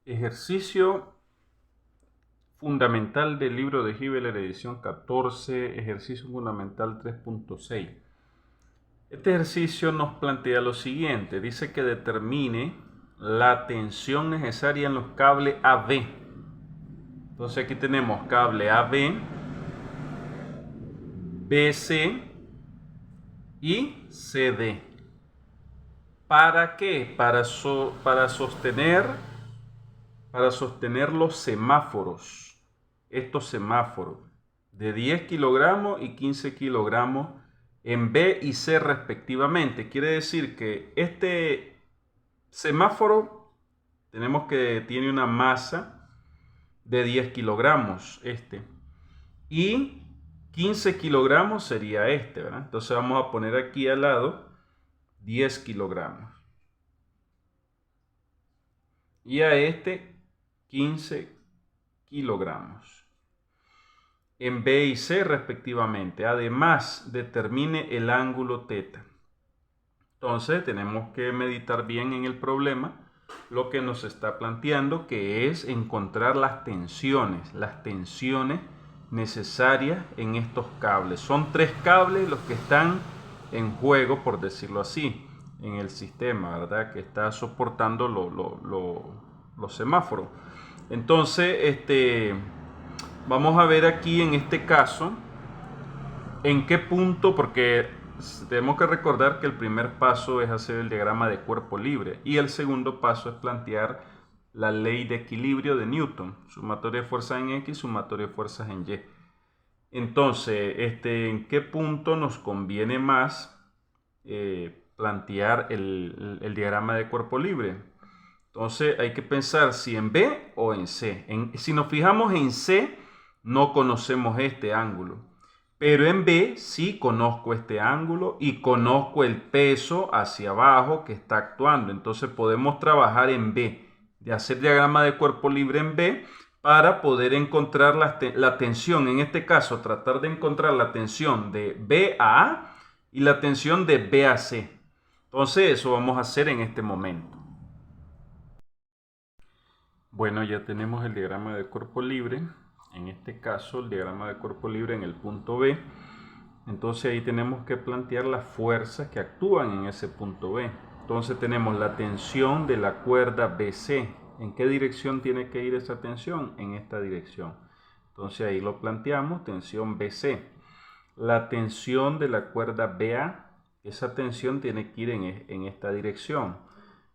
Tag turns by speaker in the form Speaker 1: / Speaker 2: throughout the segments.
Speaker 1: Ejercicio fundamental del libro de Hibbeler, edición 14, ejercicio fundamental 3.6. Este ejercicio nos plantea lo siguiente, dice que determine la tensión necesaria en los cables AB. Entonces aquí tenemos cable AB, BC y CD. ¿Para qué? Para sostener los semáforos, estos semáforos de 10 kilogramos y 15 kilogramos en B y C respectivamente. Quiere decir que este semáforo tenemos que tiene una masa de 10 kilogramos y 15 kilogramos sería ¿verdad? Entonces vamos a poner aquí al lado 10 kilogramos y a 15 kilogramos en B y C respectivamente. Además, determine el ángulo θ. Entonces, tenemos que meditar bien en el problema lo que nos está planteando, que es encontrar las tensiones necesarias en estos cables. Son 3 cables los que están en juego, por decirlo así, en el sistema, ¿verdad? Que está soportando los semáforos. Entonces, vamos a ver aquí en este caso en qué punto, porque tenemos que recordar que el primer paso es hacer el diagrama de cuerpo libre y el segundo paso es plantear la ley de equilibrio de Newton, sumatoria de fuerzas en X, sumatoria de fuerzas en Y. Entonces, ¿en qué punto nos conviene más plantear el diagrama de cuerpo libre? Entonces hay que pensar si en B o en C. Si nos fijamos en C, no conocemos este ángulo. Pero en B sí conozco este ángulo y conozco el peso hacia abajo que está actuando. Entonces podemos trabajar en B, de hacer diagrama de cuerpo libre en B para poder encontrar la tensión. En este caso, tratar de encontrar la tensión de B a A y la tensión de B a C. Entonces eso vamos a hacer en este momento. Bueno, ya tenemos el diagrama de cuerpo libre. En este caso, el diagrama de cuerpo libre en el punto B. Entonces ahí tenemos que plantear las fuerzas que actúan en ese punto B. Entonces tenemos la tensión de la cuerda BC. ¿En qué dirección tiene que ir esa tensión? En esta dirección. Entonces ahí lo planteamos, tensión BC. La tensión de la cuerda BA, esa tensión tiene que ir en esta dirección.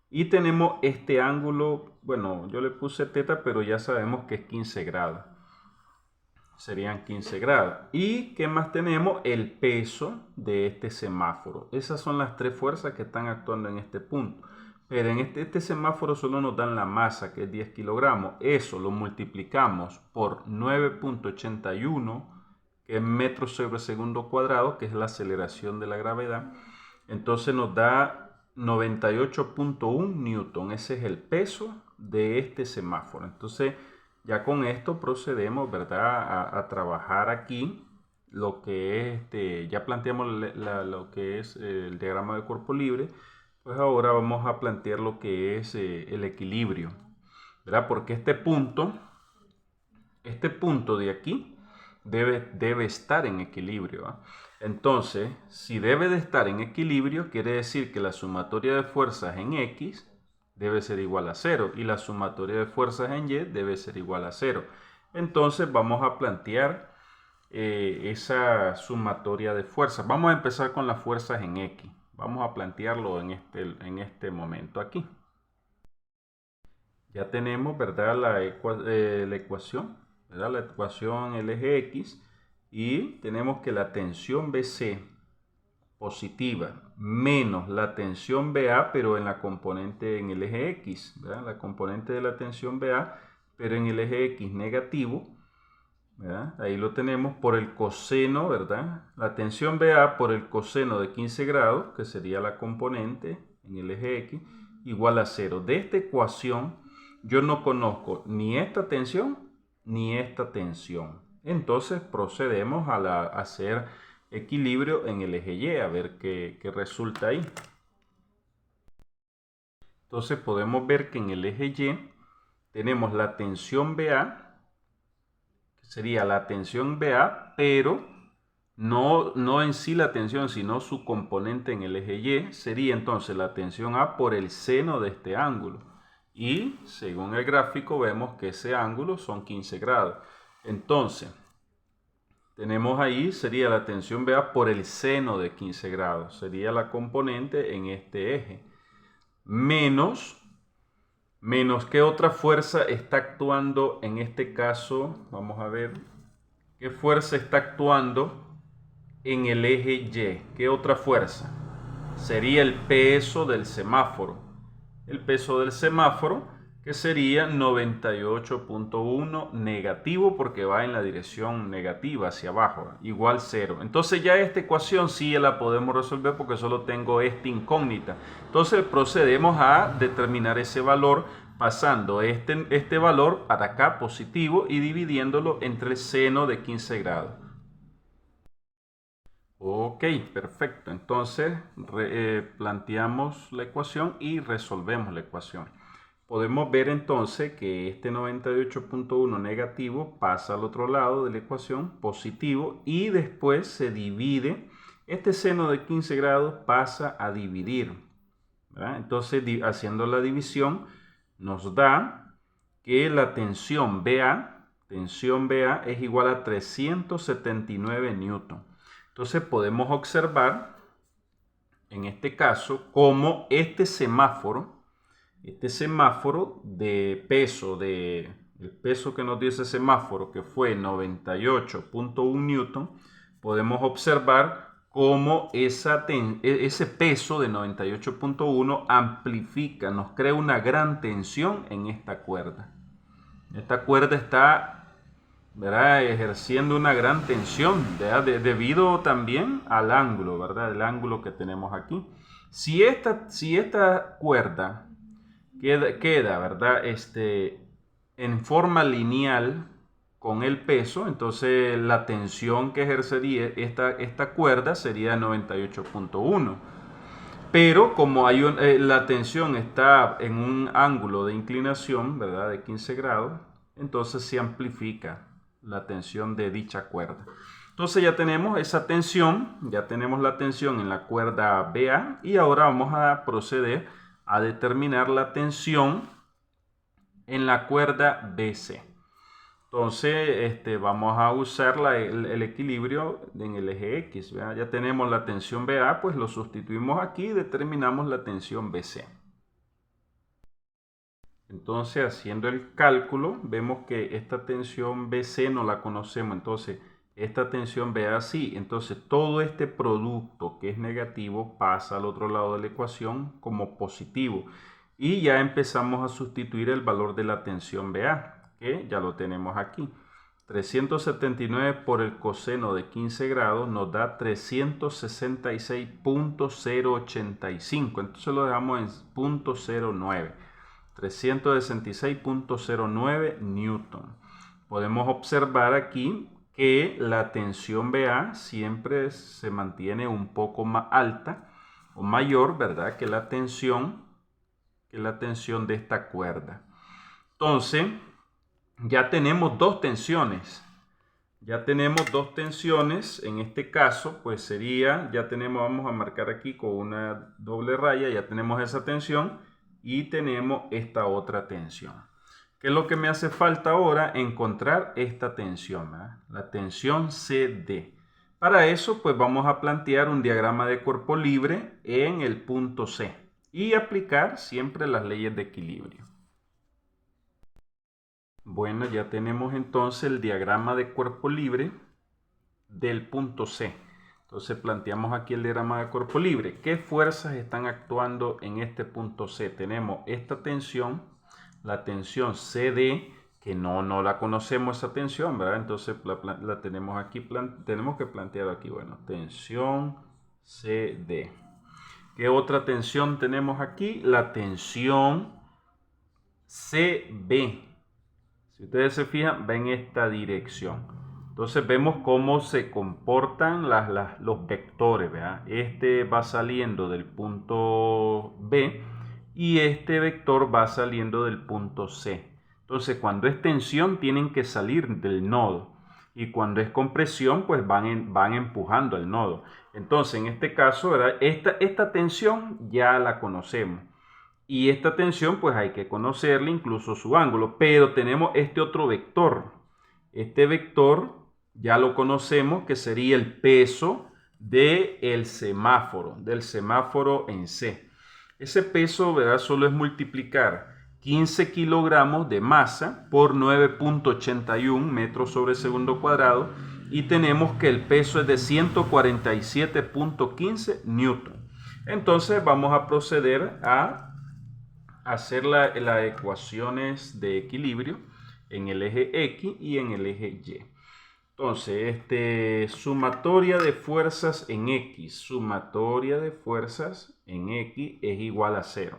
Speaker 1: Y tenemos este ángulo, bueno, yo le puse θ, pero ya sabemos que es 15 grados. Serían 15 grados. ¿Y qué más tenemos? El peso de este semáforo. Esas son las 3 fuerzas que están actuando en este punto. Pero en este semáforo solo nos dan la masa, que es 10 kilogramos. Eso lo multiplicamos por 9.81, que es metros sobre segundo cuadrado, que es la aceleración de la gravedad. Entonces nos da 98.1 newton. Ese es el peso de este semáforo. Entonces ya con esto procedemos, ¿verdad? A trabajar aquí lo que es, ya planteamos lo que es el diagrama de cuerpo libre. Pues ahora vamos a plantear lo que es el equilibrio, ¿verdad? Porque este punto de aquí debe estar en equilibrio, ¿eh? Entonces, si debe de estar en equilibrio, quiere decir que la sumatoria de fuerzas en X debe ser igual a 0 y la sumatoria de fuerzas en Y debe ser igual a 0. Entonces vamos a plantear esa sumatoria de fuerzas. Vamos a empezar con las fuerzas en X. Vamos a plantearlo en este momento aquí. Ya tenemos, ¿verdad? La ecuación, ¿verdad? La ecuación en el eje X y tenemos que la tensión BC positiva menos la tensión BA, pero en la componente en el eje X, ¿verdad? La componente de la tensión BA, pero en el eje X negativo, ¿verdad? Ahí lo tenemos por el coseno, ¿verdad? La tensión BA por el coseno de 15 grados, que sería la componente en el eje X, igual a 0. De esta ecuación yo no conozco ni esta tensión ni esta tensión. Entonces procedemos a hacer equilibrio en el eje Y, a ver qué resulta ahí. Entonces podemos ver que en el eje Y tenemos la tensión BA, que sería la tensión BA, pero no en sí la tensión, sino su componente en el eje Y, sería entonces la tensión A por el seno de este ángulo. Y según el gráfico vemos que ese ángulo son 15 grados. Entonces, tenemos ahí, sería la tensión BA por el seno de 15 grados. Sería la componente en este eje. Menos ¿qué otra fuerza está actuando en este caso? Vamos a ver. ¿Qué fuerza está actuando en el eje Y? ¿Qué otra fuerza? Sería el peso del semáforo. El peso del semáforo, que sería 98.1 negativo porque va en la dirección negativa hacia abajo, igual 0. Entonces ya esta ecuación sí la podemos resolver porque solo tengo esta incógnita. Entonces procedemos a determinar ese valor pasando este valor para acá positivo y dividiéndolo entre el seno de 15 grados. Ok, perfecto. Entonces planteamos la ecuación y resolvemos la ecuación. Podemos ver entonces que este 98.1 negativo pasa al otro lado de la ecuación positivo y después se divide. Este seno de 15 grados pasa a dividir, ¿verdad? Entonces haciendo la división nos da que la tensión BA es igual a 379 newton. Entonces podemos observar en este caso cómo este semáforo de peso, el peso que nos dio ese semáforo, que fue 98.1 newton, podemos observar cómo ese peso de 98.1 amplifica, nos crea una gran tensión en esta cuerda. Esta cuerda está, ¿verdad?, ejerciendo una gran tensión, debido también al ángulo, ¿verdad?, el ángulo que tenemos aquí. Si esta cuerda queda, ¿verdad?, en forma lineal con el peso, entonces la tensión que ejercería esta cuerda sería 98.1. Pero como la tensión está en un ángulo de inclinación, ¿verdad?, de 15 grados, entonces se amplifica la tensión de dicha cuerda. Entonces ya tenemos esa tensión, ya tenemos la tensión en la cuerda BA y ahora vamos a proceder a determinar la tensión en la cuerda BC. Entonces vamos a usar el equilibrio en el eje X, ¿verdad? Ya tenemos la tensión BA, pues lo sustituimos aquí y determinamos la tensión BC. Entonces, haciendo el cálculo, vemos que esta tensión BC no la conocemos, entonces esta tensión BA sí. Entonces todo este producto que es negativo pasa al otro lado de la ecuación como positivo. Y ya empezamos a sustituir el valor de la tensión BA, que ya lo tenemos aquí. 379 por el coseno de 15 grados nos da 366.085. Entonces lo dejamos en 0.09. 366.09 newton. Podemos observar aquí que la tensión BA siempre se mantiene un poco más alta o mayor, ¿verdad?, que la tensión de esta cuerda. Entonces, ya tenemos dos tensiones. En este caso, pues sería, vamos a marcar aquí con una doble raya, ya tenemos esa tensión y tenemos esta otra tensión. ¿Qué es lo que me hace falta ahora? Encontrar esta tensión, ¿verdad?, la tensión CD. Para eso, pues vamos a plantear un diagrama de cuerpo libre en el punto C y aplicar siempre las leyes de equilibrio. Bueno, ya tenemos entonces el diagrama de cuerpo libre del punto C. Entonces planteamos aquí el diagrama de cuerpo libre. ¿Qué fuerzas están actuando en este punto C? Tenemos esta tensión, la tensión CD, que no la conocemos esa tensión, ¿verdad? Entonces la tenemos aquí, tenemos que plantear aquí, bueno, tensión CD. ¿Qué otra tensión tenemos aquí? La tensión CB. Si ustedes se fijan, ven esta dirección. Entonces vemos cómo se comportan los vectores, ¿verdad? Este va saliendo del punto B y este vector va saliendo del punto C. Entonces, cuando es tensión, tienen que salir del nodo. Y cuando es compresión, pues van empujando el nodo. Entonces, en este caso, ¿verdad? Esta tensión ya la conocemos. Y esta tensión, pues hay que conocerla, incluso su ángulo. Pero tenemos este otro vector. Este vector ya lo conocemos, que sería el peso del semáforo en C. Ese peso, ¿verdad? Solo es multiplicar 15 kilogramos de masa por 9.81 metros sobre segundo cuadrado y tenemos que el peso es de 147.15 newton. Entonces vamos a proceder a hacer las ecuaciones de equilibrio en el eje X y en el eje Y. Entonces, sumatoria de fuerzas en X, sumatoria de fuerzas en X es igual a 0.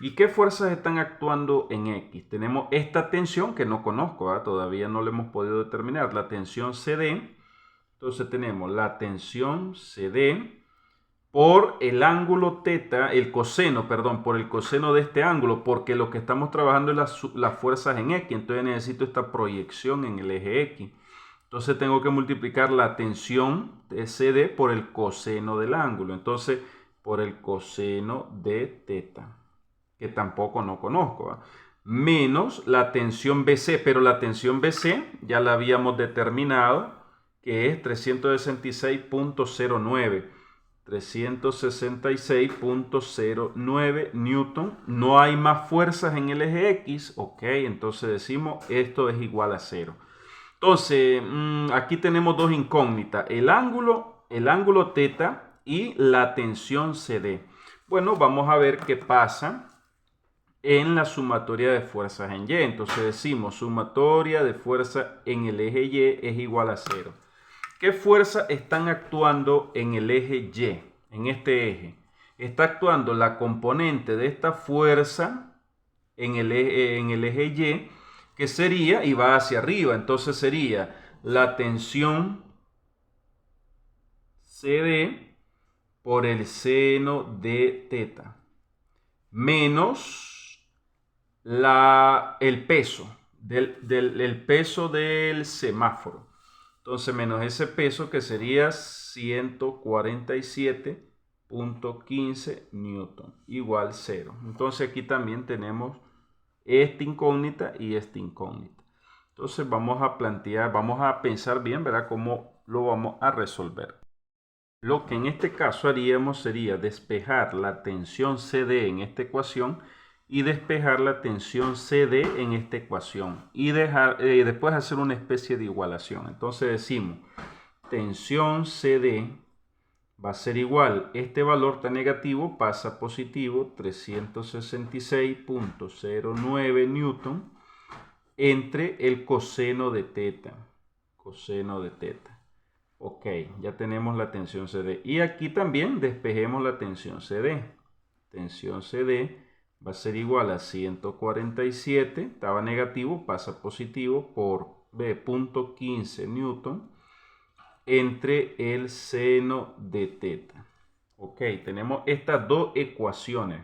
Speaker 1: ¿Y qué fuerzas están actuando en X? Tenemos esta tensión que no conozco, ¿verdad? Todavía no la hemos podido determinar, la tensión CD. Entonces tenemos la tensión CD por el ángulo teta, por el coseno de este ángulo, porque lo que estamos trabajando es las fuerzas en X, entonces necesito esta proyección en el eje X. Entonces tengo que multiplicar la tensión de CD por el coseno del ángulo. Entonces, por el coseno de teta, que tampoco no conozco, ¿eh? Menos la tensión BC, pero la tensión BC ya la habíamos determinado, que es 366.09. 366.09 newton. No hay más fuerzas en el eje X. Ok, entonces decimos esto es igual a 0. Entonces, aquí tenemos dos incógnitas, el ángulo teta y la tensión CD. Bueno, vamos a ver qué pasa en la sumatoria de fuerzas en Y. Entonces decimos, sumatoria de fuerzas en el eje Y es igual a 0. ¿Qué fuerzas están actuando en el eje Y? En este eje. Está actuando la componente de esta fuerza en el eje Y, que sería, y va hacia arriba, entonces sería la tensión CD por el seno de teta, menos el peso, el peso del semáforo. Entonces, menos ese peso que sería 147.15 newton, igual 0. Entonces, aquí también tenemos esta incógnita y esta incógnita. Entonces vamos a pensar bien, ¿verdad? Cómo lo vamos a resolver. Lo que en este caso haríamos sería despejar la tensión CD en esta ecuación y despejar la tensión CD en esta ecuación y después hacer una especie de igualación. Entonces decimos, tensión CD va a ser igual, este valor está negativo, pasa a positivo, 366.09 newton entre el coseno de teta. Coseno de teta. Ok, ya tenemos la tensión CD. Y aquí también despejemos la tensión CD. Tensión CD va a ser igual a 147, estaba negativo, pasa a positivo, por B.15 newton entre el seno de teta. Ok, tenemos estas dos ecuaciones.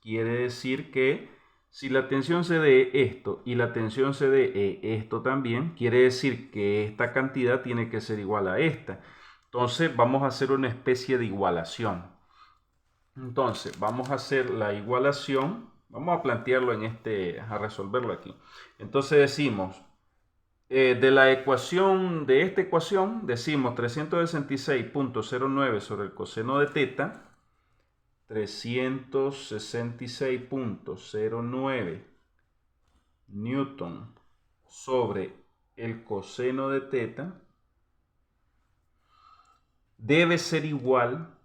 Speaker 1: Quiere decir que si la tensión CD es esto y la tensión CD es esto también, quiere decir que esta cantidad tiene que ser igual a esta. Entonces vamos a hacer una especie de igualación. Entonces vamos a hacer la igualación, vamos a plantearlo a resolverlo aquí. Entonces decimos, de esta ecuación decimos 366.09 sobre el coseno de teta, 366.09 newton sobre el coseno de teta debe ser igual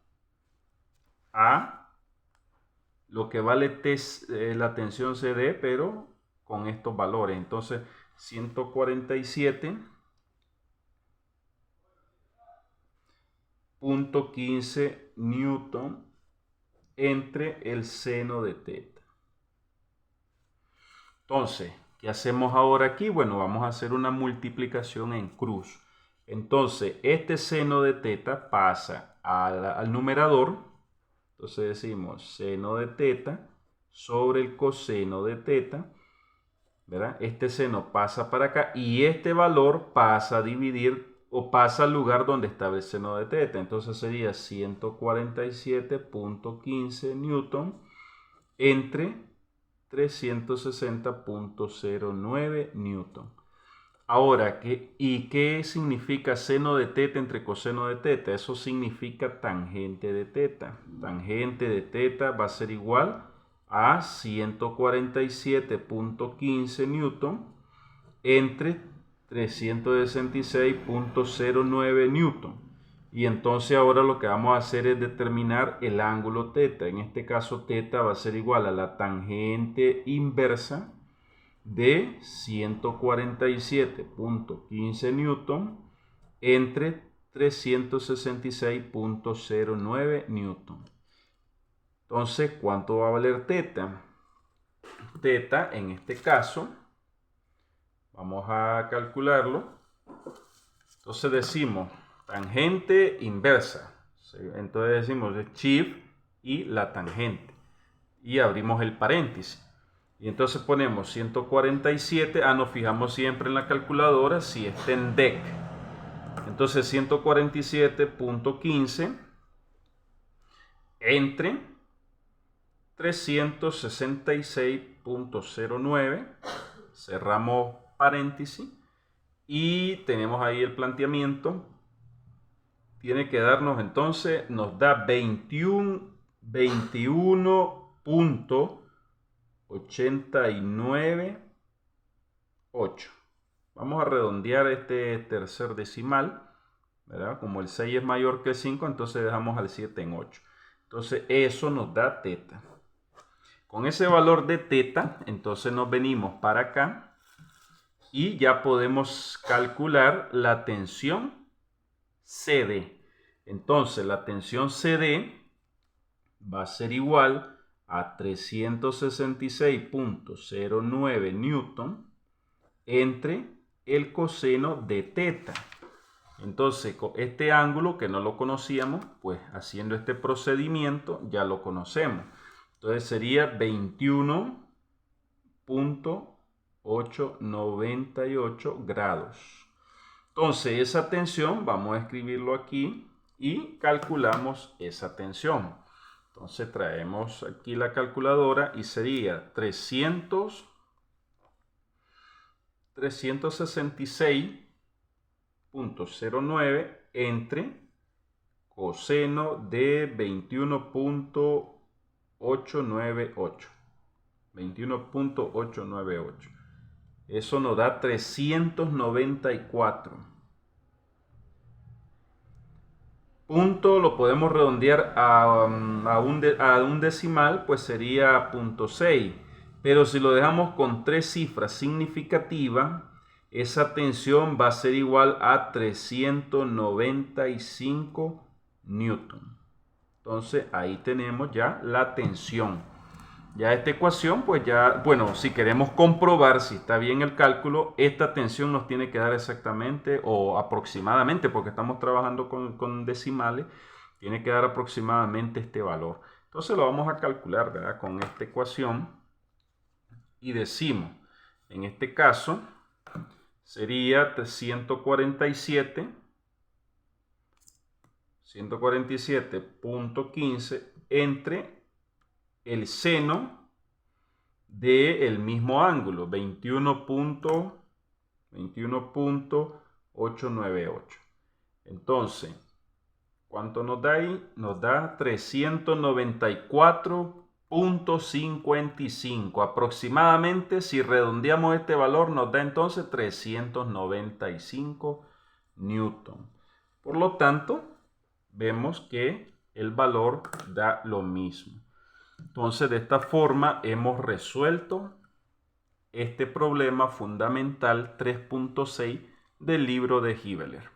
Speaker 1: a lo que vale la tensión CD, pero con estos valores. Entonces, 147.15 newton entre el seno de teta. Entonces, ¿qué hacemos ahora aquí? Bueno, vamos a hacer una multiplicación en cruz. Entonces, este seno de teta pasa al numerador Entonces decimos seno de teta sobre el coseno de teta, ¿verdad? Este seno pasa para acá y este valor pasa a dividir o pasa al lugar donde estaba el seno de teta. Entonces sería 147.15 newton entre 360.09 newton. Ahora, ¿qué significa seno de teta entre coseno de teta? Eso significa tangente de teta. Tangente de teta va a ser igual a 147.15 newton entre 366.09 newton. Y entonces ahora lo que vamos a hacer es determinar el ángulo teta. En este caso teta va a ser igual a la tangente inversa de 147.15 newton entre 366.09 newton. Entonces, ¿cuánto va a valer teta? Teta, en este caso, vamos a calcularlo. Entonces decimos tangente inversa. Entonces decimos shift y la tangente. Y abrimos el paréntesis. Y entonces ponemos 147, nos fijamos siempre en la calculadora si está en DEC. Entonces 147.15 entre 366.09, cerramos paréntesis y tenemos ahí el planteamiento. Tiene que darnos entonces, nos da 21.89.8. Vamos a redondear este tercer decimal, ¿verdad? Como el 6 es mayor que el 5, entonces dejamos al 7 en 8. Entonces eso nos da teta. Con ese valor de teta, entonces nos venimos para acá y ya podemos calcular la tensión CD. Entonces la tensión CD va a ser igual a 366.09 newton entre el coseno de teta. Entonces, este ángulo que no lo conocíamos, pues haciendo este procedimiento ya lo conocemos. Entonces sería 21.898 grados. Entonces, esa tensión, vamos a escribirlo aquí y calculamos esa tensión. Entonces, traemos aquí la calculadora y sería 366.09 entre coseno de 21.898. 21.898. Eso nos da 394. Punto lo podemos redondear a un decimal, pues sería 0.6. Pero si lo dejamos con tres cifras significativas, esa tensión va a ser igual a 395 newton. Entonces ahí tenemos ya la tensión. Ya esta ecuación, pues ya, bueno, si queremos comprobar si está bien el cálculo, esta tensión nos tiene que dar exactamente o aproximadamente, porque estamos trabajando con decimales, tiene que dar aproximadamente este valor. Entonces lo vamos a calcular, ¿verdad? Con esta ecuación y decimos, en este caso, sería 147.15 entre el seno del mismo ángulo, 21.898. Entonces, ¿cuánto nos da ahí? Nos da 394.55. Aproximadamente, si redondeamos este valor, nos da entonces 395 newton. Por lo tanto, vemos que el valor da lo mismo. Entonces, de esta forma hemos resuelto este problema fundamental 3.6 del libro de Hibeler.